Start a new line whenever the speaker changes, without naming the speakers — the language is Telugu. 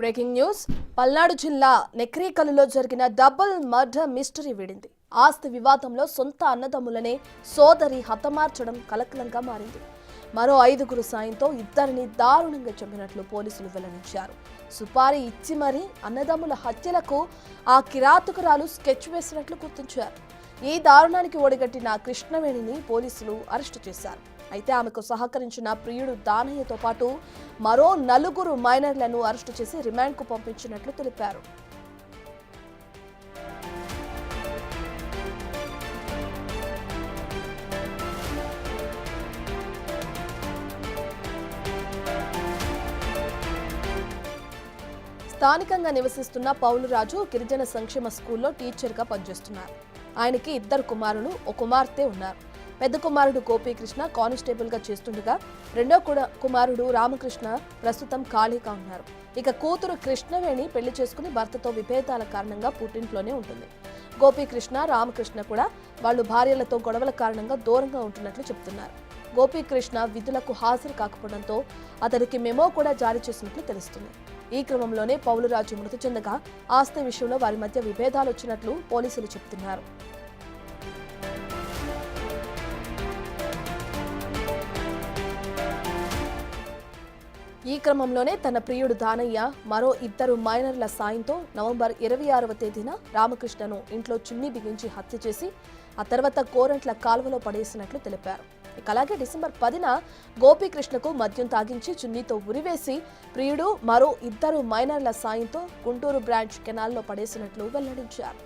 Breaking news. పల్నాడు జిల్లా నెక్రేకల్లులో జరిగిన డబుల్ మర్డర్ మిస్టరీ వీడింది. ఆస్తి వివాదంలో సొంత అన్నదమ్ములనే సోదరి హతమార్చడం కలకలంగా మారింది. మరో 5గురు సాయంతో ఇద్దరిని దారుణంగా చంపినట్లు పోలీసులు వెల్లడించారు. సుపారీ ఇచ్చి మరీ అన్నదమ్ముల హత్యలకు ఆ కిరాతకురాలు స్కెచ్ వేసినట్లు గుర్తించారు. ఈ దారుణానికి ఒడిగట్టిన కృష్ణవేణిని పోలీసులు అరెస్టు చేశారు. అయితే ఆమెకు సహకరించిన ప్రియుడు దానయ్యతో పాటు మరో 4 మైనర్లను అరెస్టు చేసి రిమాండ్కు పంపించినట్లు తెలిపారు. స్థానికంగా నివసిస్తున్న పౌలురాజు గిరిజన సంక్షేమ స్కూల్లో టీచర్గా పనిచేస్తున్నారు. ఆయనకి 2 కుమారులు, ఒక కుమార్తె ఉన్నారు. పెద్ద కుమారుడు గోపీకృష్ణ కానిస్టేబుల్గా చేస్తుండగా రెండో కుమారుడు రామకృష్ణ ప్రస్తుతం ఖాళీగా ఉన్నారు. ఇక కూతురు కృష్ణవేణి పెళ్లి చేసుకుని భర్తతో విభేదాల కారణంగా పుట్టింట్లోనే ఉంటుంది. గోపీకృష్ణ, రామకృష్ణ కూడా వాళ్ళు భార్యలతో గొడవల కారణంగా దూరంగా ఉంటున్నట్లు చెబుతున్నారు. గోపీకృష్ణ విధులకు హాజరు కాకపోవడంతో అతడికి మెమో కూడా జారీ చేసినట్లు తెలుస్తుంది. ఈ క్రమంలోనే పౌలురాజు మృతి చెందగా ఆస్తి విషయంలో వారి మధ్య విభేదాలు వచ్చినట్లు పోలీసులు చెబుతున్నారు. ఈ క్రమంలోనే తన ప్రియుడు దానయ్య మరో 2 మైనర్ల సాయంతో నవంబర్ 26వ తేదీన రామకృష్ణను ఇంట్లో చున్నీ బిగించి హత్య చేసి ఆ తర్వాత కోరంట్ల కాలువలో పడేసినట్లు తెలిపారు. ఇక అలాగే డిసెంబర్ 10న గోపీకృష్ణకు మద్యం తాగించి చున్నీతో ఉరివేసి ప్రియుడు మరో 2 మైనర్ల సాయంతో గుంటూరు బ్రాంచ్ కెనాల్లో పడేసినట్లు వెల్లడించారు.